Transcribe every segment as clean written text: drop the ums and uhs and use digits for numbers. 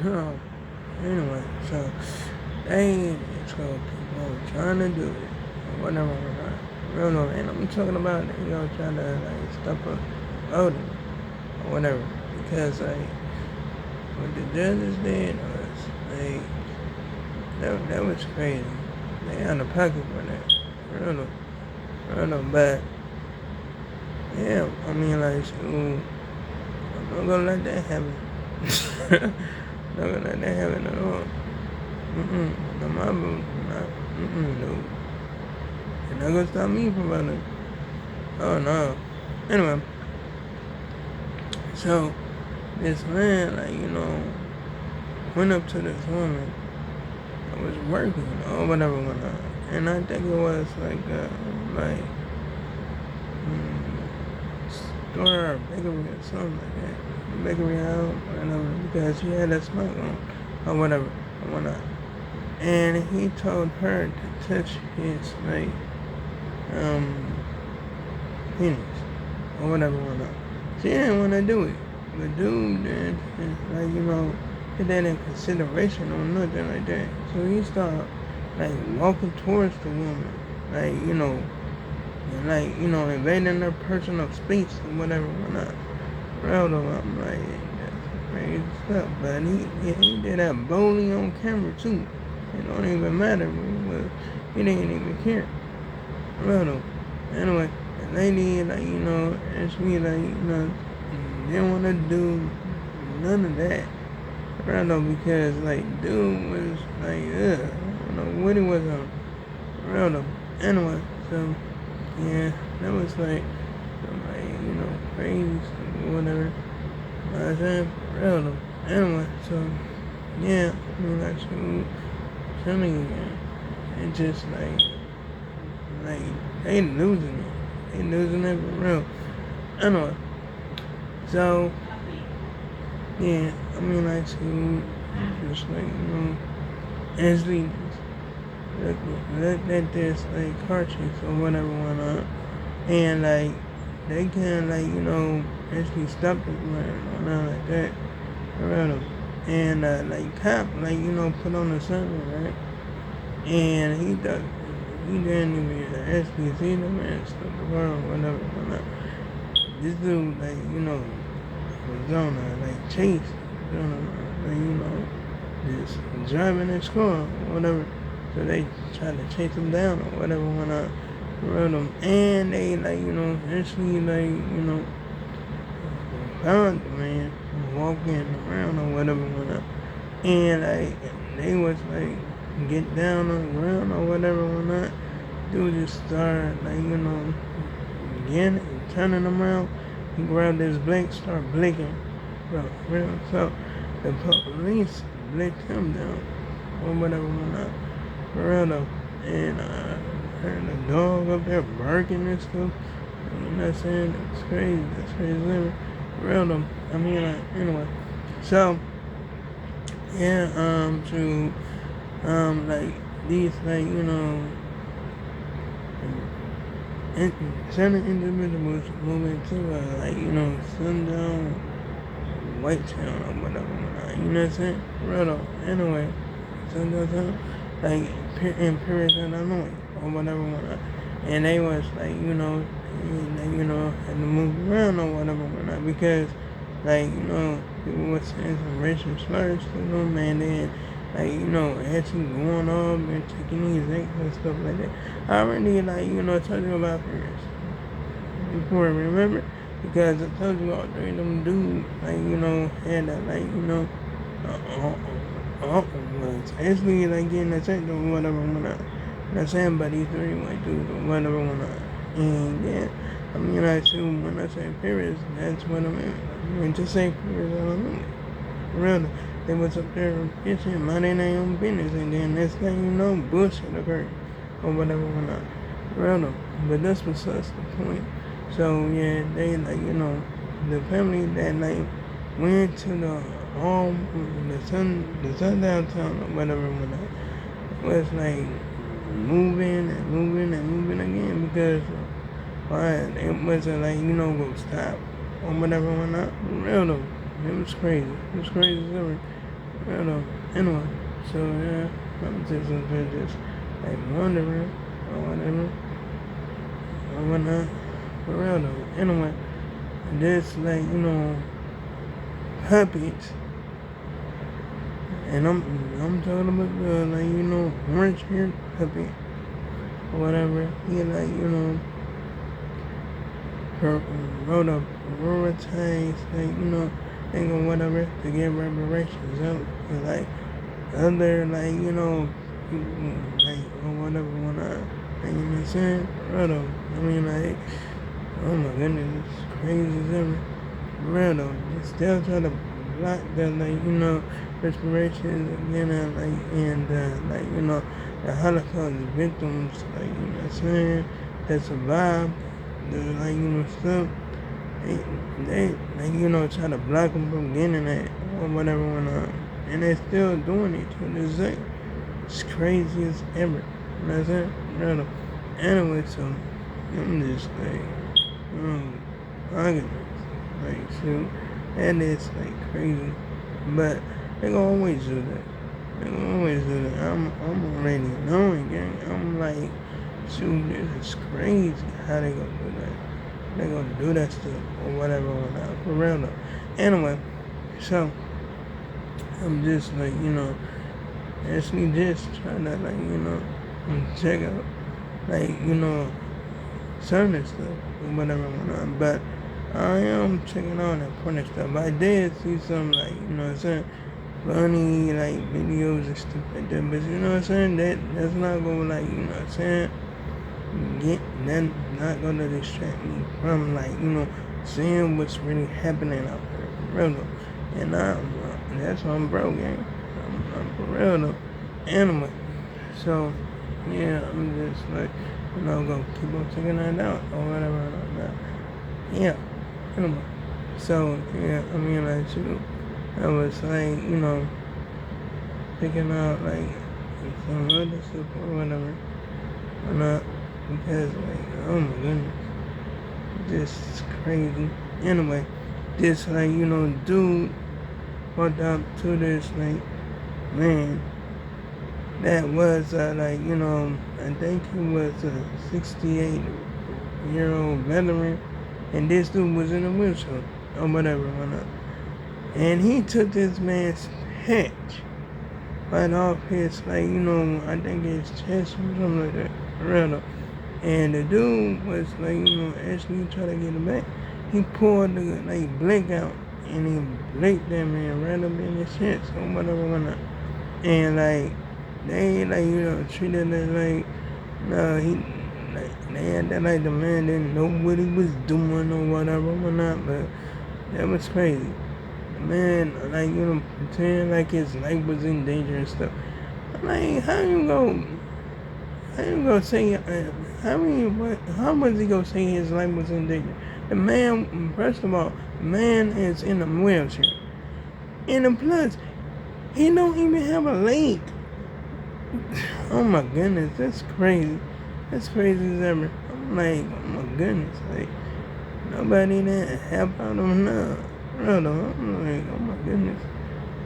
No. Anyway, so they told people trying to do it or whatever. Real no, and I'm talking about trying to like stop a voting or whatever because like what the judges did was like that was crazy. They had a pocket for that. Real no, but yeah, I mean like so I'm not gonna let that happen. Not gonna let that happen at all. No, my vote, not, no. You're not gonna stop me from voting. Oh no. Anyway, so this man, like, went up to this woman that was working or whatever whatnot. And I think it was like store or bakery or something like that. Bakery out, whatever, because she had a smoke on or whatever or whatnot. And he told her to touch his like um penis or whatever whatnot. She didn't want to do it, but dude did, like put that in consideration or nothing like that. So he started like walking towards the woman, like and like invading her personal space or whatever whatnot. Proud of him, like that's crazy stuff. But he did that boldly on camera too. It don't even matter. He didn't even care. Proud of him. Anyway, the lady asked me like didn't want to do none of that. Proud of him because like dude was like I don't know what he was on. Proud of him. Anyway, so yeah, that was like some like crazy stuff or whatever. I said, real though. Anyway, so yeah, I mean like so telling you again. It just like they losing it. They losing it for real. Anyway, so yeah, I mean like so just like actually let this like car chase or whatever went on. And like they can like actually stop the man or nothing like that. Around them. And like cop like put on the server, right? And he didn't even actually see the man stop the world whatever whatnot. This dude like was on like chase like just driving his car or whatever. So they tried to chase him down or whatever whatnot. Around them. And they like actually like found the man walking around or whatever whatnot. And like they was like get down on the ground or whatever whatnot. Dude just started like again turning him around. He grabbed his blink, started blinking. Bro, real. So the police blinked him down or whatever whatnot. For real though. And heard the dog up there barking and stuff. You know what I'm saying? It's crazy. That's crazy living. For real though. I mean anyway. So yeah, to like these like certain individuals moving to like sundown white town or whatever, you know what I'm saying? Real though. Anyway, sundown town like in Paris, Illinois or whatever, whatnot. And they was like had to move around or whatever whatnot because like people was saying some racial slurs to them and then like actually going off and taking these acts and stuff like that. I already told you about Paris before, remember? Because I told you all three of them dudes had that was actually like getting attacked or whatever whatnot. Not saying but these three white dudes or whatever whatnot. And yeah, I mean I assume when I say Paris, that's what I mean. I mean to say Paris, I don't know. Rather, they was up there pitching, minding their own business, and then next thing you know, bullshit occurred or whatever whatnot. Rather, but that's besides the point. So yeah, they the family that like went to the the sundown town or whatever whatnot was like moving and moving and moving again because why it wasn't like go stop or whatever whatnot. Real though, it was crazy. It was crazy as ever. I don't know. Anyway, so yeah, I'm just up there just like wondering or whatever or whatnot. For real though. Anyway, this like puppies, and I'm talking about the like orange haired puppy or whatever. He like wrote a prioritize like thing or whatever to get reparations out. And, like other like like or whatever when like, you know what I'm saying? Real though. I mean like oh my goodness, it's crazy as ever. Real though. They still try to block the like reparations again and like the Holocaust victims like you know what I'm saying that survived the like stuff. They like try to block them from getting that or whatever and they still doing it to this day. It's crazy as ever. You know what I'm saying? Real. Anyway, so I'm just like, arguments. Like, shoot, that is like crazy. But they gonna always do that. They gonna always do that. I'm already knowing, gang. I'm like, shoot, this is crazy how they gonna do that. They gonna do that stuff or whatever or not. For real though. Anyway, so I'm just like, actually just trying to like, check out like, certain stuff or whatever whatnot. But I am checking out important stuff. I did see some like, what I'm saying, funny like videos and stuff like that. But you know what I'm saying? That's not gonna like, what I'm saying, that's not gonna distract me from like, seeing what's really happening out there. For real though. And that's why I'm broke, gang. I'm for real though. Anyway, so yeah, I'm just like, gonna keep on checking that out or whatever like that. Yeah, anyway. So yeah, I mean like shoot, I was like, picking out like some other stuff or whatever. Or not because like oh my goodness. Just crazy. Anyway, this like, dude walked up to this like man that was like, I think he was a 68-year-old veteran and this dude was in a wheelchair or whatever, whatnot. And he took this man's patch right off his like, I think his chest or something like that. Real though. And the dude was like, actually trying to get him back. He pulled the like blink out and he blinked that man right up in his chest or whatever, whatnot. And like they like, treated it like no he like they had that like the man didn't know what he was doing or whatever, whatnot, but that was crazy. The man like, pretend like his life was in danger and stuff. I'm like, how you gonna say how was he gonna say his life was in danger? The man, first of all, the man is in a wheelchair. And plus, he don't even have a leg. Oh my goodness, that's crazy. That's crazy as ever. I'm like, oh my goodness, like nobody that help out him now. Real though, I'm like, oh my goodness.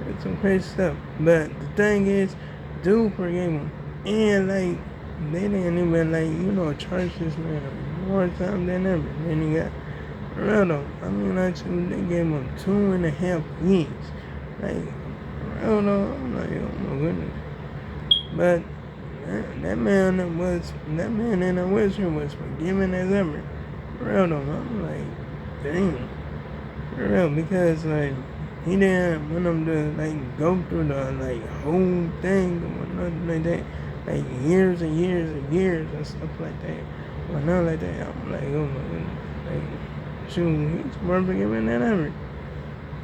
That's some crazy stuff. But the thing is, dude forgave him. And like they didn't even like, charge this man more time than ever. Then he got real though. I mean actually they gave him 2.5 years. Like real though, I'm like, oh my goodness. But that man in the wheelchair was forgiving as ever. For real though, I'm like, dang. For real, because like he didn't want them to like go through the like whole thing or nothing like that. Like years and years and years and stuff like that. But not like that. I'm like, oh my goodness. Like shoot, he's more forgiving than ever.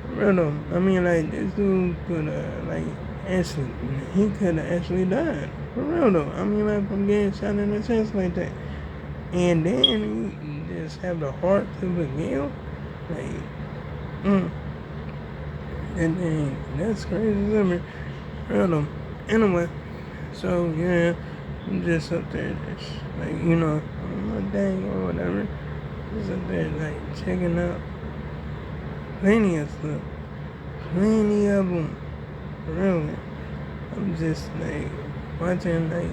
For real though. I mean like this dude could like he could have actually died. For real though. I mean like from getting shot in the chest like that. And then he just have the heart to forgive. Like and then that's crazy as ever. For real though. Anyway, so yeah, I'm just up there just like, on my thing or whatever. Just up there like checking out plenty of stuff. Plenty of them. Really. I'm just like watching like,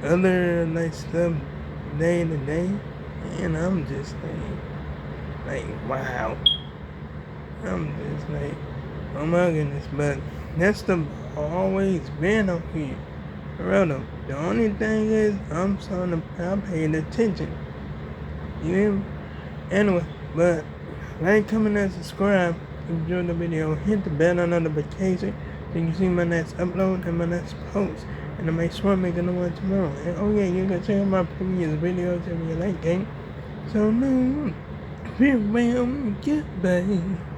other like stuff day to day, and I'm just like wow. I'm just like, oh my goodness, but that's the always been up here. For real though. The only thing is I'm paying attention. You hear me? Anyway, but like, comment, and subscribe. If you enjoyed the video, hit the bell on notification so you can see my next upload and my next post. And I make sure I make another one tomorrow. And oh yeah, you can check out my previous videos if you like it. So no, farewell, goodbye.